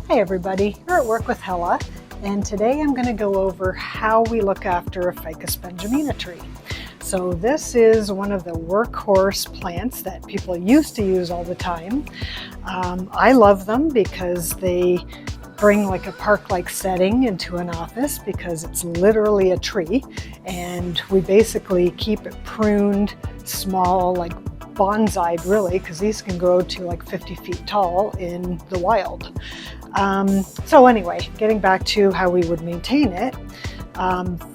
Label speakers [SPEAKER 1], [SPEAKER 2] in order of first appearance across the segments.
[SPEAKER 1] Hi everybody, you're at Work with Hella, and today I'm going to go over how we look after a Ficus Benjamina tree. So this is one of the workhorse plants that people used to use all the time. I love them because they bring like a park-like setting into an office because it's literally a tree, and we basically keep it pruned, small, like bonsai'd really, because these can grow to like 50 feet tall in the wild. So anyway, getting back to how we would maintain it,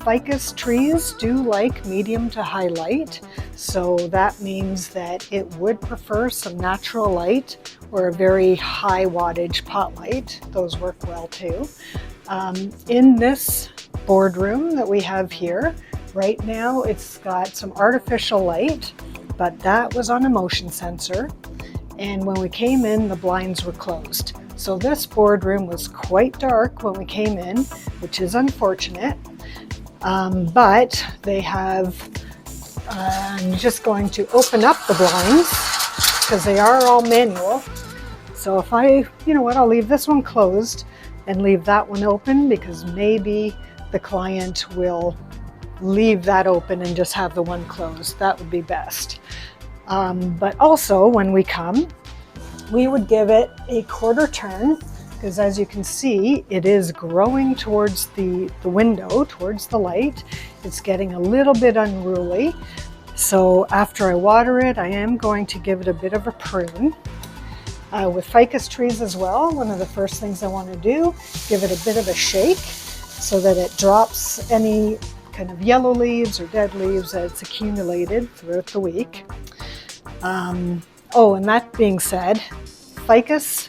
[SPEAKER 1] ficus trees do like medium to high light, so that means that it would prefer some natural light or a very high wattage pot light. Those work well too. In this boardroom that we have here, right now it's got some artificial light, but that was on a motion sensor, and when we came in the blinds were closed. So this boardroom was quite dark when we came in, which is unfortunate, but they have, I'm just going to open up the blinds because they are all manual. So if I'll leave this one closed and leave that one open because maybe the client will leave that open and just have the one closed. That would be best. But also when we come, we would give it a quarter turn because as you can see, it is growing towards the window, towards the light. It's getting a little bit unruly. So after I water it, I am going to give it a bit of a prune. With ficus trees as well, one of the first things I want to do, give it a bit of a shake so that it drops any kind of yellow leaves or dead leaves that's accumulated throughout the week. And that being said, ficus,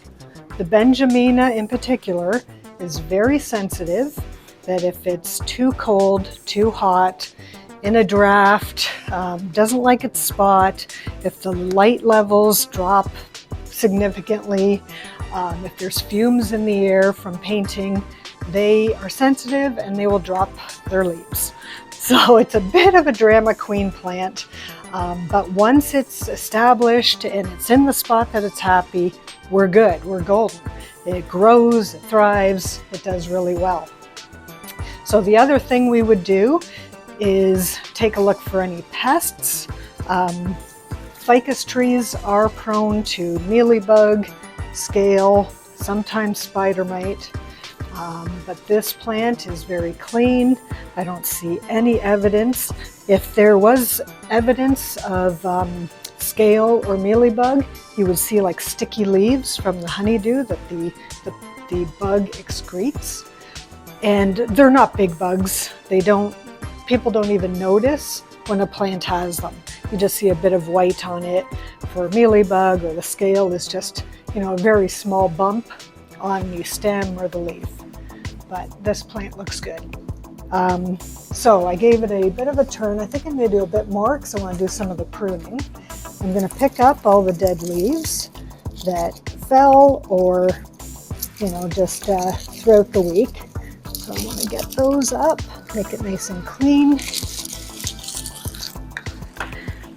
[SPEAKER 1] the Benjamina in particular, is very sensitive that if it's too cold, too hot, in a draft, doesn't like its spot, if the light levels drop significantly, if there's fumes in the air from painting, they are sensitive and they will drop their leaves. So it's a bit of a drama queen plant, but once it's established and it's in the spot that it's happy, we're good, we're golden. It grows, it thrives, it does really well. So the other thing we would do is take a look for any pests. Ficus trees are prone to mealybug, scale, sometimes spider mite. But this plant is very clean. I don't see any evidence. If there was evidence of scale or mealybug, you would see like sticky leaves from the honeydew that the bug excretes. And they're not big bugs. People don't even notice when a plant has them. You just see a bit of white on it for mealybug, or the scale is just, a very small bump on the stem or the leaf. But this plant looks good. So I gave it a bit of a turn. I think I'm going to do a bit more because I want to do some of the pruning. I'm going to pick up all the dead leaves that fell or, just throughout the week. So I want to get those up, make it nice and clean.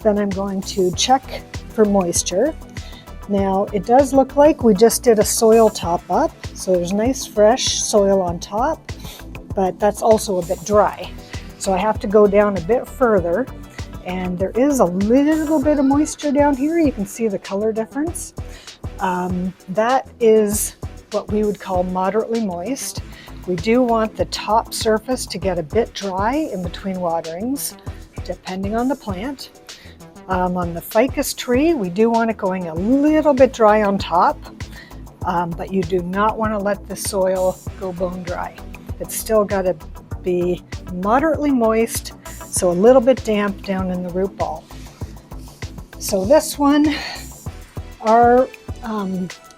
[SPEAKER 1] Then I'm going to check for moisture. Now it does look like we just did a soil top up, so there's nice fresh soil on top, but that's also a bit dry. So I have to go down a bit further, and there is a little bit of moisture down here. You can see the color difference. That is what we would call moderately moist. We do want the top surface to get a bit dry in between waterings, depending on the plant. On the ficus tree, we do want it going a little bit dry on top, but you do not want to let the soil go bone dry. It's still got to be moderately moist, so a little bit damp down in the root ball. So this one, our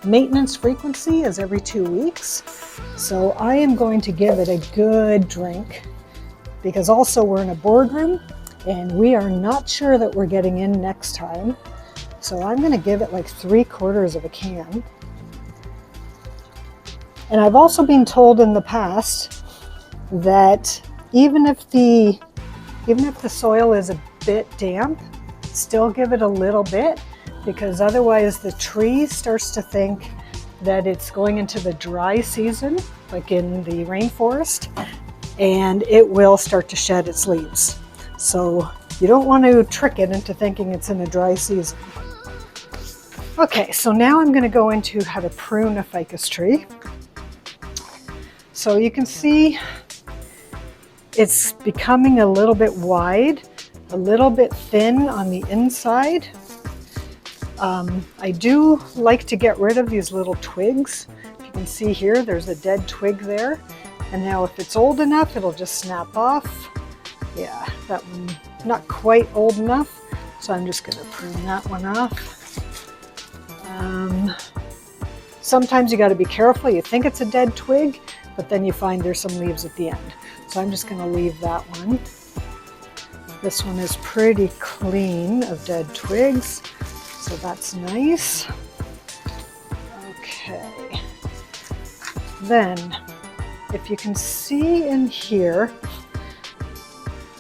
[SPEAKER 1] maintenance frequency is every 2 weeks. So I am going to give it a good drink because also we're in a boardroom and we are not sure that we're getting in next time. So I'm going to give it like 3/4 of a can. And I've also been told in the past that even if the soil is a bit damp, still give it a little bit, because otherwise the tree starts to think that it's going into the dry season, like in the rainforest, and it will start to shed its leaves. So you don't want to trick it into thinking it's in a dry season. Okay, so now I'm going to go into how to prune a ficus tree. So you can see it's becoming a little bit wide, a little bit thin on the inside. I do like to get rid of these little twigs. If you can see here, there's a dead twig there. And now if it's old enough, it'll just snap off. Yeah, that one not quite old enough. So I'm just gonna prune that one off. Sometimes you gotta be careful. You think it's a dead twig, but then you find there's some leaves at the end. So I'm just gonna leave that one. This one is pretty clean of dead twigs. So that's nice. Okay. Then, if you can see in here,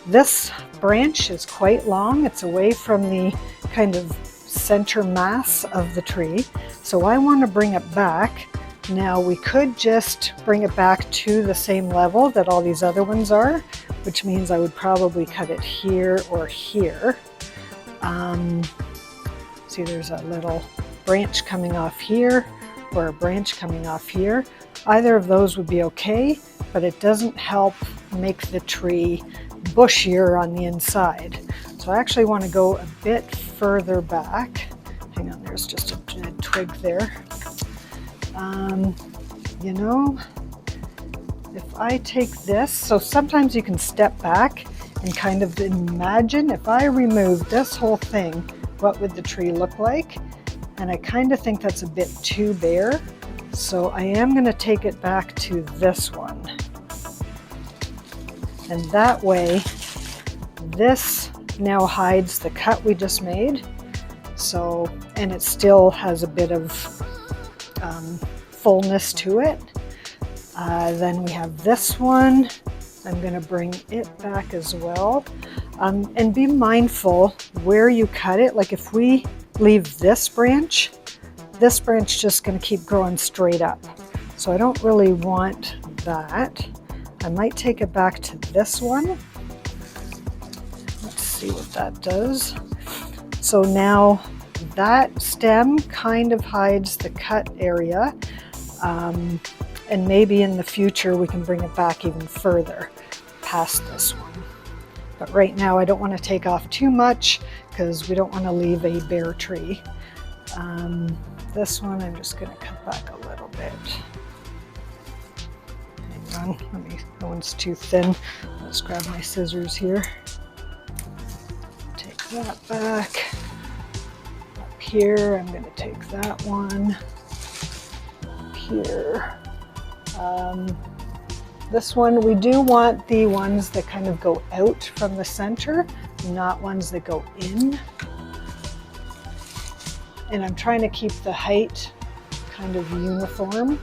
[SPEAKER 1] this branch is quite long. It's away from the kind of center mass of the tree. So I want to bring it back. Now we could just bring it back to the same level that all these other ones are, which means I would probably cut it here or here. See, there's a little branch coming off here or a branch coming off here. Either of those would be okay, but it doesn't help make the tree bushier on the inside. So I actually want to go a bit further back. Hang on, there's just a dead twig there. You know, if I take this, so sometimes you can step back and kind of imagine if I remove this whole thing, what would the tree look like? And I kind of think that's a bit too bare. So I am going to take it back to this one. And that way, this now hides the cut we just made. So, and it still has a bit of fullness to it. Then we have this one. I'm going to bring it back as well. And be mindful where you cut it. Like if we leave this branch just going to keep growing straight up. So I don't really want that. I might take it back to this one. Let's see what that does. So now that stem kind of hides the cut area. And maybe in the future we can bring it back even further past this one. But right now I don't want to take off too much because we don't want to leave a bare tree. This one I'm just going to cut back a little bit. Hang on, that one's too thin. Let's grab my scissors here. Take that back. Up here I'm going to take that one. Up here. This one, we do want the ones that kind of go out from the center, not ones that go in. And I'm trying to keep the height kind of uniform.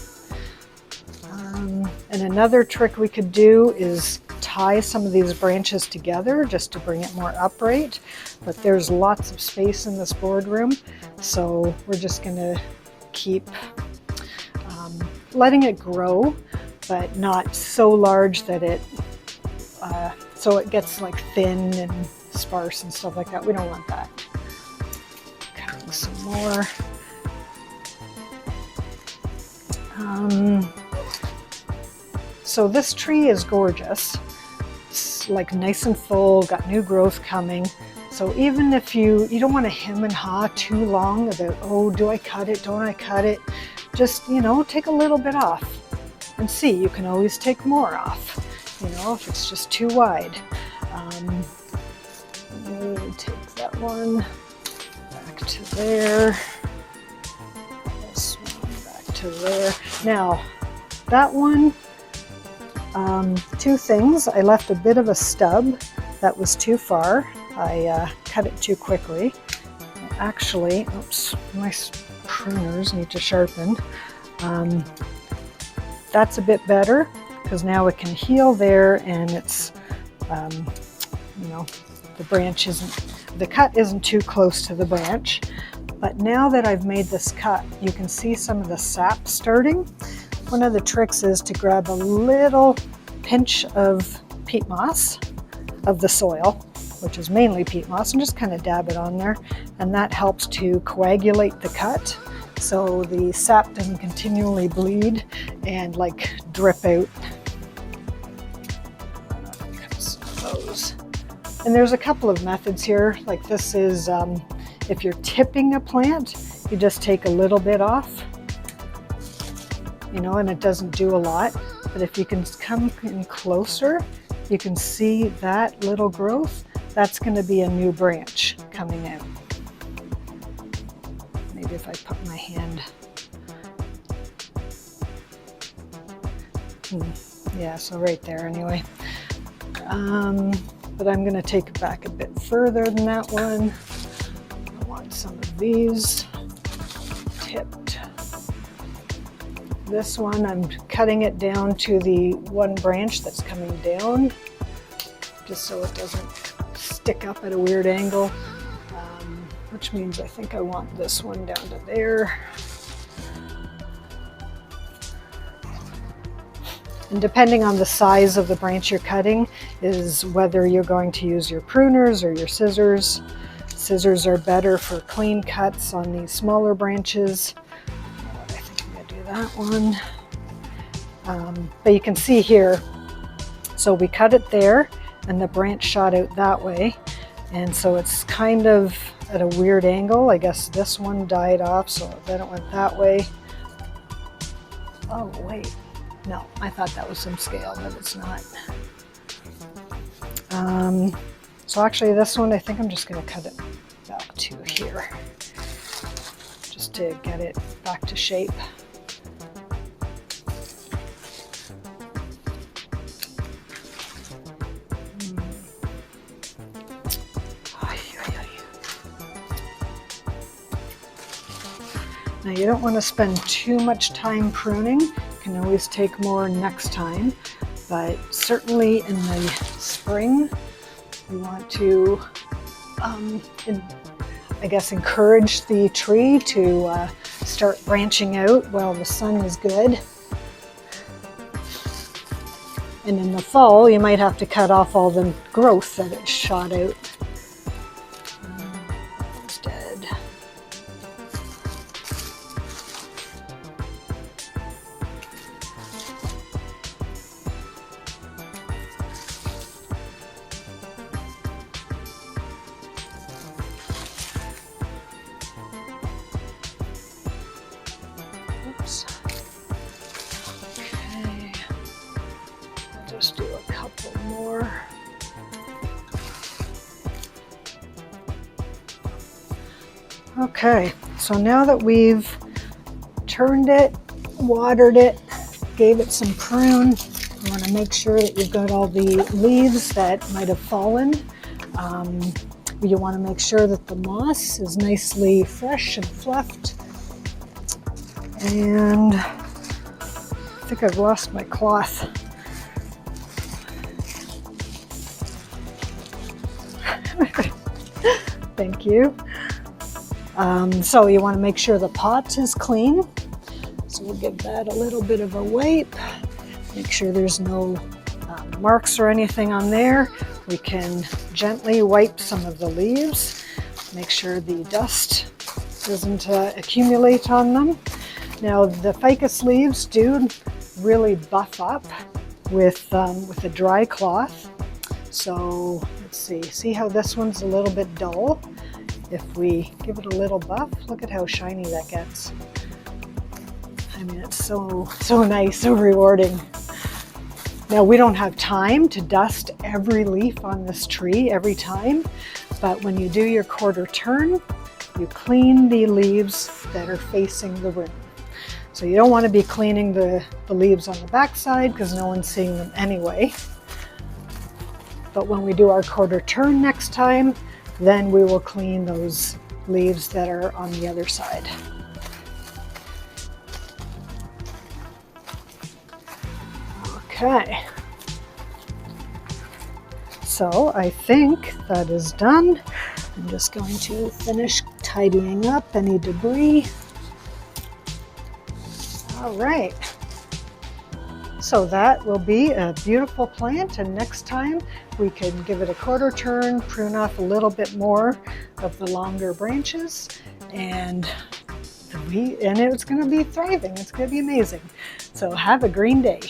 [SPEAKER 1] And another trick we could do is tie some of these branches together just to bring it more upright. But there's lots of space in this boardroom, so we're just going to keep letting it grow, but not so large that it so it gets like thin and sparse and stuff like that. We don't want that. Cutting some more. So this tree is gorgeous. It's like nice and full, got new growth coming. So even if you don't want to hem and haw too long about, oh, do I cut it, don't I cut it? Just, you know, take a little bit off and see. You can always take more off, you know, if it's just too wide. Let me take that one back to there. This one back to there. Now, that one, two things. I left a bit of a stub that was too far. I cut it too quickly. Actually, oops, my pruners need to sharpen. That's a bit better because now it can heal there, and it's, you know, the branch isn't, the cut isn't too close to the branch. But now that I've made this cut, you can see some of the sap starting. One of the tricks is to grab a little pinch of peat moss, of the soil, which is mainly peat moss, and just kind of dab it on there. And that helps to coagulate the cut so the sap doesn't continually bleed and like drip out. And there's a couple of methods here. Like this is, if you're tipping a plant, you just take a little bit off, you know, and it doesn't do a lot. But if you can come in closer, you can see that little growth. That's going to be a new branch coming out. Maybe if I put my hand. Yeah, so right there anyway. But I'm going to take it back a bit further than that one. I want some of these tipped. This one, I'm cutting it down to the one branch that's coming down, just so it doesn't stick up at a weird angle, which means I think I want this one down to there. And depending on the size of the branch you're cutting is whether you're going to use your pruners or your scissors. Scissors are better for clean cuts on these smaller branches. I think I'm going to do that one. But you can see here, so we cut it there and the branch shot out that way. And so it's kind of at a weird angle. I guess this one died off, so then it went that way. Oh, wait. No, I thought that was some scale, but it's not. So actually this one, I think I'm just going to cut it back to here, just to get it back to shape. Now you don't want to spend too much time pruning. You can always take more next time, but certainly in the spring we want to, I guess, encourage the tree to start branching out while the sun is good. And in the fall you might have to cut off all the growth that it shot out. It's dead. Okay, I'll just do a couple more. Okay, so now that we've turned it, watered it, gave it some prune, you want to make sure that you've got all the leaves that might have fallen. You want to make sure that the moss is nicely fresh and fluffed. And I think I've lost my cloth. Thank you. So you want to make sure the pot is clean. So we'll give that a little bit of a wipe. Make sure there's no marks or anything on there. We can gently wipe some of the leaves. Make sure the dust doesn't accumulate on them. Now the ficus leaves do really buff up with a dry cloth. So let's see how this one's a little bit dull. If we give it a little buff, look at how shiny that gets. I mean, it's so nice, so rewarding. Now we don't have time to dust every leaf on this tree every time, but when you do your quarter turn, you clean the leaves that are facing the rim. So you don't want to be cleaning the leaves on the back side because no one's seeing them anyway. But when we do our quarter turn next time, then we will clean those leaves that are on the other side. Okay. So I think that is done. I'm just going to finish tidying up any debris. All right. So that will be a beautiful plant, and next time we can give it a quarter turn, prune off a little bit more of the longer branches, and it's going to be thriving. It's going to be amazing. So have a green day.